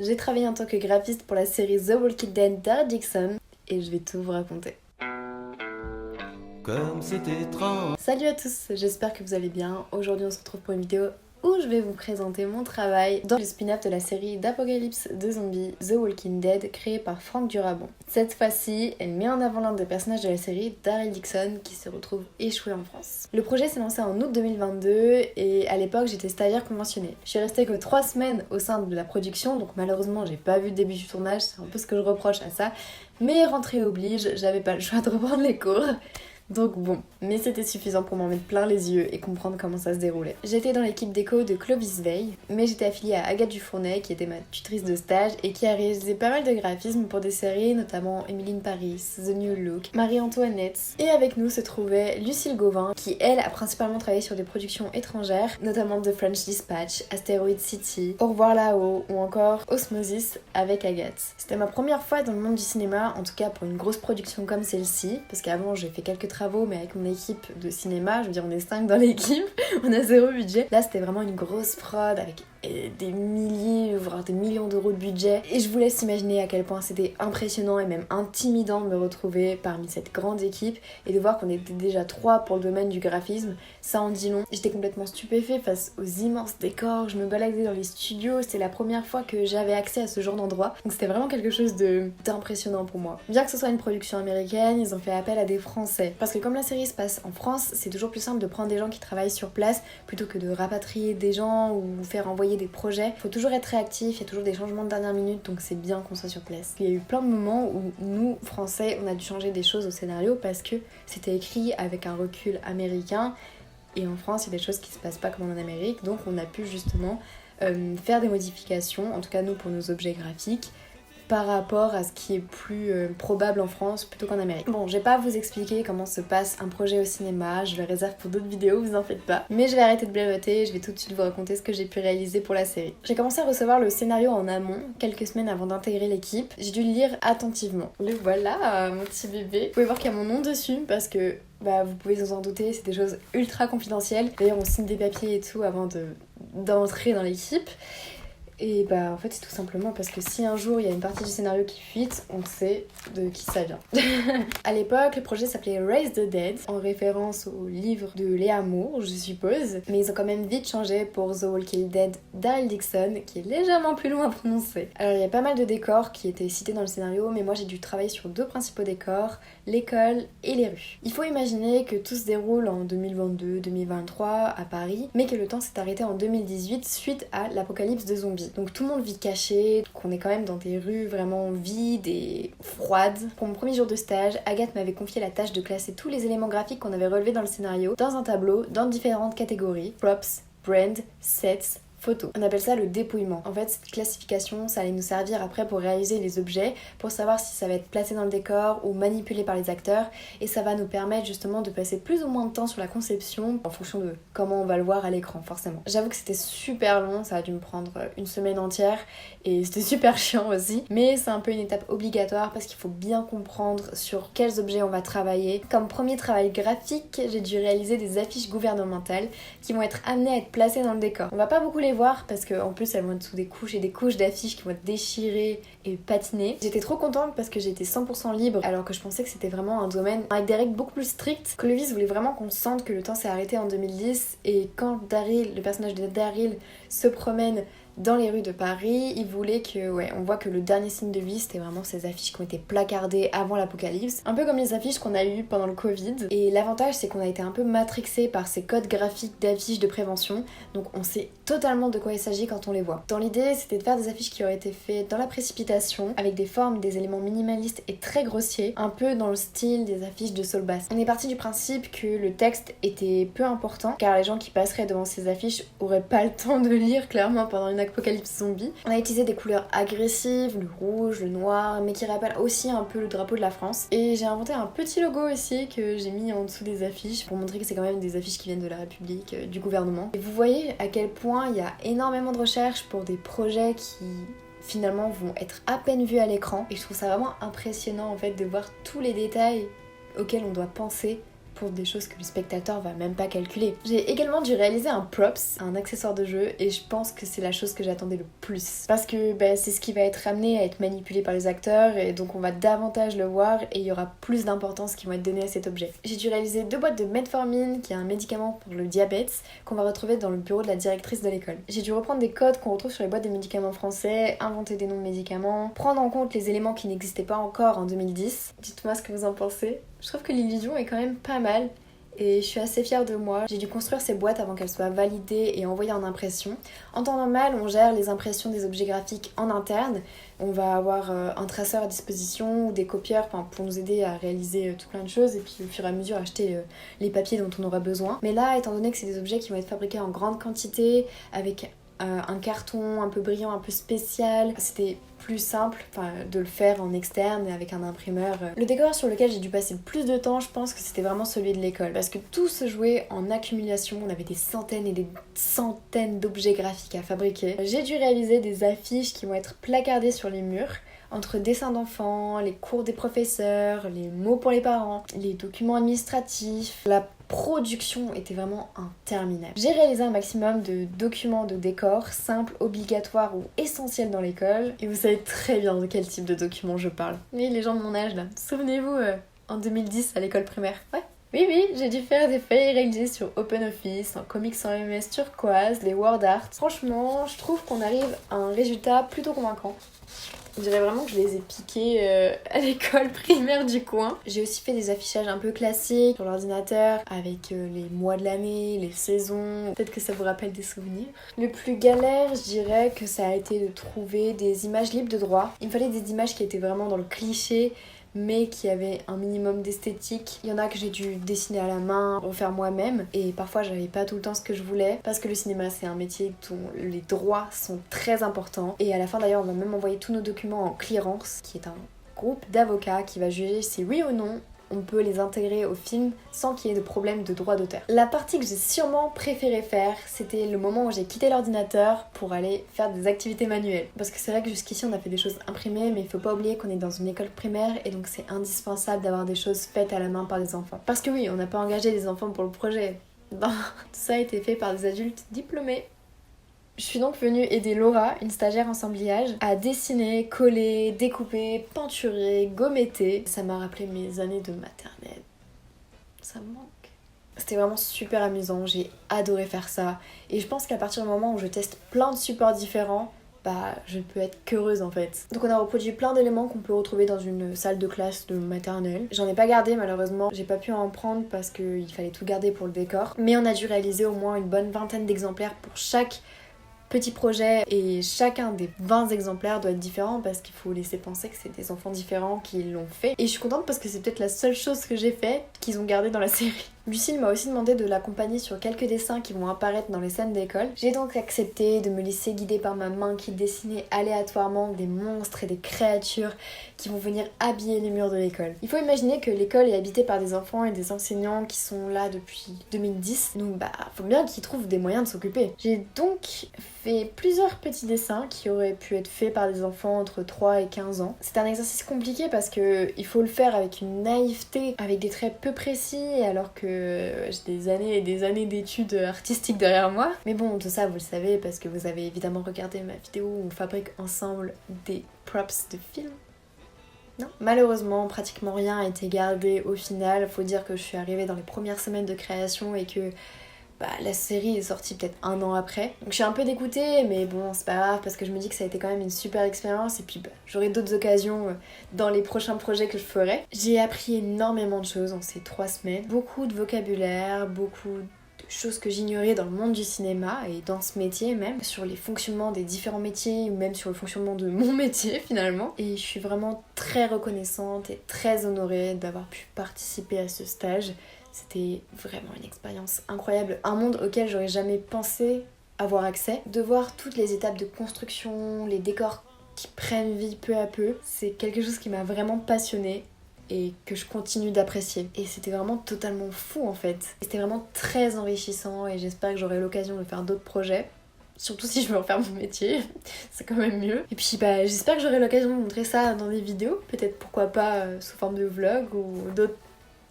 J'ai travaillé en tant que graphiste pour la série The Walking Dead d'Harry Dixon et je vais tout vous raconter. Comme c'est étrange. Salut à tous, j'espère que vous allez bien. Aujourd'hui on se retrouve pour une vidéo où je vais vous présenter mon travail dans le spin-off de la série d'apocalypse de zombies The Walking Dead créée par Frank Darabont. Cette fois-ci, elle met en avant l'un des personnages de la série, Daryl Dixon, qui se retrouve échoué en France. Le projet s'est lancé en août 2022 et à l'époque j'étais stagiaire conventionnée. Je suis restée que 3 semaines au sein de la production, donc malheureusement j'ai pas vu le début du tournage, c'est un peu ce que je reproche à ça, mais rentrée oblige, j'avais pas le choix de reprendre les cours. Donc bon, mais c'était suffisant pour m'en mettre plein les yeux et comprendre comment ça se déroulait. J'étais dans l'équipe déco de Clovis Veil, mais j'étais affiliée à Agathe Dufournet qui était ma tutrice de stage et qui a réalisé pas mal de graphismes pour des séries, notamment Emily in Paris, The New Look, Marie-Antoinette. Et avec nous se trouvait Lucille Gauvin qui elle a principalement travaillé sur des productions étrangères, notamment The French Dispatch, Asteroid City, Au revoir là-haut ou encore Osmosis avec Agathe. C'était ma première fois dans le monde du cinéma, en tout cas pour une grosse production comme celle-ci, parce qu'avant j'ai fait quelques travaux mais avec mon équipe de cinéma, je veux dire on est 5 dans l'équipe, on a 0 budget. Là c'était vraiment une grosse prod avec des milliers, voire des millions d'euros de budget. Et je vous laisse imaginer à quel point c'était impressionnant et même intimidant de me retrouver parmi cette grande équipe et de voir qu'on était déjà 3 pour le domaine du graphisme. Ça en dit long. J'étais complètement stupéfait face aux immenses décors, je me baladais dans les studios, c'était la première fois que j'avais accès à ce genre d'endroit. Donc c'était vraiment quelque chose d'impressionnant pour moi. Bien que ce soit une production américaine, ils ont fait appel à des Français. Parce que comme la série se passe en France, c'est toujours plus simple de prendre des gens qui travaillent sur place plutôt que de rapatrier des gens ou faire envoyer des projets. Faut toujours être réactif, il y a toujours des changements de dernière minute, donc c'est bien qu'on soit sur place. Il y a eu plein de moments où nous, Français, on a dû changer des choses au scénario parce que c'était écrit avec un recul américain et en France, il y a des choses qui se passent pas comme en Amérique, donc on a pu justement faire des modifications, en tout cas nous pour nos objets graphiques, par rapport à ce qui est plus probable en France plutôt qu'en Amérique. Bon, je vais pas vous expliquer comment se passe un projet au cinéma, je le réserve pour d'autres vidéos, vous en faites pas. Mais je vais arrêter de blablater, je vais tout de suite vous raconter ce que j'ai pu réaliser pour la série. J'ai commencé à recevoir le scénario en amont, quelques semaines avant d'intégrer l'équipe. J'ai dû le lire attentivement. Le voilà, mon petit bébé. Vous pouvez voir qu'il y a mon nom dessus parce que vous pouvez vous en douter, c'est des choses ultra confidentielles. D'ailleurs, on signe des papiers et tout avant d'entrer dans l'équipe. Et en fait c'est tout simplement parce que si un jour il y a une partie du scénario qui fuite, on sait de qui ça vient. À l'époque, le projet s'appelait Raise the Dead, en référence au livre de Léa Moore, je suppose. Mais ils ont quand même vite changé pour The Walking Dead Daryl Dixon, qui est légèrement plus long à prononcer. Alors il y a pas mal de décors qui étaient cités dans le scénario, mais moi j'ai dû travailler sur 2 principaux décors, l'école et les rues. Il faut imaginer que tout se déroule en 2022-2023 à Paris, mais que le temps s'est arrêté en 2018 suite à l'apocalypse de zombies. Donc tout le monde vit caché, qu'on est quand même dans des rues vraiment vides et froides. Pour mon premier jour de stage, Agathe m'avait confié la tâche de classer tous les éléments graphiques qu'on avait relevés dans le scénario dans un tableau, dans différentes catégories, props, brand, sets, photos. On appelle ça le dépouillement. En fait, cette classification, ça allait nous servir après pour réaliser les objets, pour savoir si ça va être placé dans le décor ou manipulé par les acteurs, et ça va nous permettre justement de passer plus ou moins de temps sur la conception en fonction de comment on va le voir à l'écran, forcément. J'avoue que c'était super long, ça a dû me prendre une semaine entière, et c'était super chiant aussi, mais c'est un peu une étape obligatoire parce qu'il faut bien comprendre sur quels objets on va travailler. Comme premier travail graphique, j'ai dû réaliser des affiches gouvernementales qui vont être amenées à être placées dans le décor. On va pas beaucoup les voir parce qu'en plus elles vont être sous des couches et des couches d'affiches qui vont être déchirées et patinées. J'étais trop contente parce que j'étais 100% libre alors que je pensais que c'était vraiment un domaine avec des règles beaucoup plus strictes. Clovis voulait vraiment qu'on sente que le temps s'est arrêté en 2010 et quand Daryl, le personnage de Daryl, se promène dans les rues de Paris, il voulait que, on voit que le dernier signe de vie, c'était vraiment ces affiches qui ont été placardées avant l'apocalypse. Un peu comme les affiches qu'on a eues pendant le Covid. Et l'avantage, c'est qu'on a été un peu matrixé par ces codes graphiques d'affiches de prévention. Donc on sait totalement de quoi il s'agit quand on les voit. Dans l'idée, c'était de faire des affiches qui auraient été faites dans la précipitation, avec des formes, des éléments minimalistes et très grossiers, un peu dans le style des affiches de Saul Bass. On est parti du principe que le texte était peu important, car les gens qui passeraient devant ces affiches auraient pas le temps de lire clairement pendant une apocalypse zombie. On a utilisé des couleurs agressives, le rouge, le noir, mais qui rappellent aussi un peu le drapeau de la France. Et j'ai inventé un petit logo aussi que j'ai mis en dessous des affiches pour montrer que c'est quand même des affiches qui viennent de la République, du gouvernement. Et vous voyez à quel point il y a énormément de recherches pour des projets qui finalement vont être à peine vus à l'écran. Et je trouve ça vraiment impressionnant en fait de voir tous les détails auxquels on doit penser pour des choses que le spectateur va même pas calculer. J'ai également dû réaliser un props, un accessoire de jeu, et je pense que c'est la chose que j'attendais le plus. Parce que c'est ce qui va être amené à être manipulé par les acteurs, et donc on va davantage le voir, et il y aura plus d'importance qui vont être données à cet objet. J'ai dû réaliser 2 boîtes de metformine, qui est un médicament pour le diabète, qu'on va retrouver dans le bureau de la directrice de l'école. J'ai dû reprendre des codes qu'on retrouve sur les boîtes des médicaments français, inventer des noms de médicaments, prendre en compte les éléments qui n'existaient pas encore en 2010. Dites-moi ce que vous en pensez. Je trouve que l'illusion est quand même pas mal et je suis assez fière de moi. J'ai dû construire ces boîtes avant qu'elles soient validées et envoyées en impression. En temps normal, on gère les impressions des objets graphiques en interne. On va avoir un traceur à disposition ou des copieurs pour nous aider à réaliser tout plein de choses et puis au fur et à mesure acheter les papiers dont on aura besoin. Mais là, étant donné que c'est des objets qui vont être fabriqués en grande quantité avec un carton un peu brillant, un peu spécial, c'était plus simple de le faire en externe et avec un imprimeur. Le décor sur lequel j'ai dû passer le plus de temps, je pense que c'était vraiment celui de l'école parce que tout se jouait en accumulation, on avait des centaines et des centaines d'objets graphiques à fabriquer. J'ai dû réaliser des affiches qui vont être placardées sur les murs entre dessins d'enfants, les cours des professeurs, les mots pour les parents, les documents administratifs. La production était vraiment interminable. J'ai réalisé un maximum de documents de décor simples, obligatoires ou essentiels dans l'école. Et vous savez très bien de quel type de documents je parle. Oui, les gens de mon âge là. Souvenez-vous, en 2010 à l'école primaire. Ouais. Oui, j'ai dû faire des feuilles réalisées sur OpenOffice, en comics en MS turquoise, les WordArt. Franchement, je trouve qu'on arrive à un résultat plutôt convaincant. Je dirais vraiment que je les ai piqués à l'école primaire du coin. J'ai aussi fait des affichages un peu classiques sur l'ordinateur avec les mois de l'année, les saisons. Peut-être que ça vous rappelle des souvenirs. Le plus galère, je dirais que ça a été de trouver des images libres de droit. Il me fallait des images qui étaient vraiment dans le cliché, mais qui avait un minimum d'esthétique. Il y en a que j'ai dû dessiner à la main, refaire moi-même, et parfois j'avais pas tout le temps ce que je voulais, parce que le cinéma c'est un métier dont les droits sont très importants, et à la fin d'ailleurs on va même envoyer tous nos documents en clearance, qui est un groupe d'avocats qui va juger si oui ou non on peut les intégrer au film sans qu'il y ait de problème de droit d'auteur. La partie que j'ai sûrement préféré faire, c'était le moment où j'ai quitté l'ordinateur pour aller faire des activités manuelles. Parce que c'est vrai que jusqu'ici on a fait des choses imprimées, mais il faut pas oublier qu'on est dans une école primaire et donc c'est indispensable d'avoir des choses faites à la main par des enfants. Parce que oui, on n'a pas engagé des enfants pour le projet. Non, tout ça a été fait par des adultes diplômés. Je suis donc venue aider Laura, une stagiaire en semblage, à dessiner, coller, découper, peinturer, gommetter. Ça m'a rappelé mes années de maternelle. Ça me manque. C'était vraiment super amusant, j'ai adoré faire ça. Et je pense qu'à partir du moment où je teste plein de supports différents, je peux être qu'heureuse en fait. Donc on a reproduit plein d'éléments qu'on peut retrouver dans une salle de classe de maternelle. J'en ai pas gardé malheureusement, j'ai pas pu en prendre parce qu'il fallait tout garder pour le décor. Mais on a dû réaliser au moins une bonne vingtaine d'exemplaires pour chaque petit projet et chacun des 20 exemplaires doit être différent parce qu'il faut laisser penser que c'est des enfants différents qui l'ont fait. Et je suis contente parce que c'est peut-être la seule chose que j'ai faite qu'ils ont gardé dans la série. Lucille m'a aussi demandé de l'accompagner sur quelques dessins qui vont apparaître dans les scènes d'école. J'ai donc accepté de me laisser guider par ma main qui dessinait aléatoirement des monstres et des créatures qui vont venir habiller les murs de l'école. Il faut imaginer que l'école est habitée par des enfants et des enseignants qui sont là depuis 2010, donc faut bien qu'ils trouvent des moyens de s'occuper. J'ai donc fait plusieurs petits dessins qui auraient pu être faits par des enfants entre 3 et 15 ans. C'est un exercice compliqué parce que il faut le faire avec une naïveté, avec des traits peu précis, alors que j'ai des années et des années d'études artistiques derrière moi. Mais bon, tout ça vous le savez parce que vous avez évidemment regardé ma vidéo où on fabrique ensemble des props de films. Non. Malheureusement, pratiquement rien a été gardé au final. Faut dire que je suis arrivée dans les premières semaines de création et que la série est sortie peut-être 1 an après. Donc je suis un peu dégoûtée, mais bon, c'est pas grave parce que je me dis que ça a été quand même une super expérience et puis j'aurai d'autres occasions dans les prochains projets que je ferai. J'ai appris énormément de choses en ces 3 semaines. Beaucoup de vocabulaire, beaucoup de choses que j'ignorais dans le monde du cinéma et dans ce métier même, sur les fonctionnements des différents métiers ou même sur le fonctionnement de mon métier finalement. Et je suis vraiment très reconnaissante et très honorée d'avoir pu participer à ce stage. C'était vraiment une expérience incroyable, un monde auquel j'aurais jamais pensé avoir accès. De voir toutes les étapes de construction, les décors qui prennent vie peu à peu, c'est quelque chose qui m'a vraiment passionnée et que je continue d'apprécier. Et c'était vraiment totalement fou en fait. C'était vraiment très enrichissant et j'espère que j'aurai l'occasion de faire d'autres projets. Surtout si je veux en faire mon métier, c'est quand même mieux. Et puis j'espère que j'aurai l'occasion de montrer ça dans des vidéos, peut-être pourquoi pas sous forme de vlog ou d'autres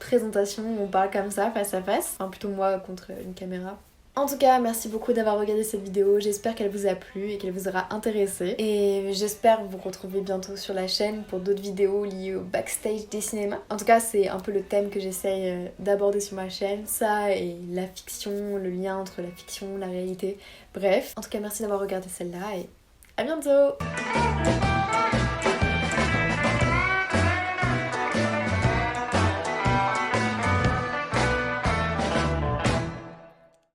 présentation où on parle comme ça face à face, enfin plutôt moi contre une caméra. En tout cas, merci beaucoup d'avoir regardé cette vidéo, j'espère qu'elle vous a plu et qu'elle vous aura intéressé. Et j'espère vous retrouver bientôt sur la chaîne pour d'autres vidéos liées au backstage des cinémas. En tout cas, c'est un peu le thème que j'essaye d'aborder sur ma chaîne, ça et la fiction, le lien entre la fiction, la réalité, bref. En tout cas, merci d'avoir regardé celle-là et à bientôt!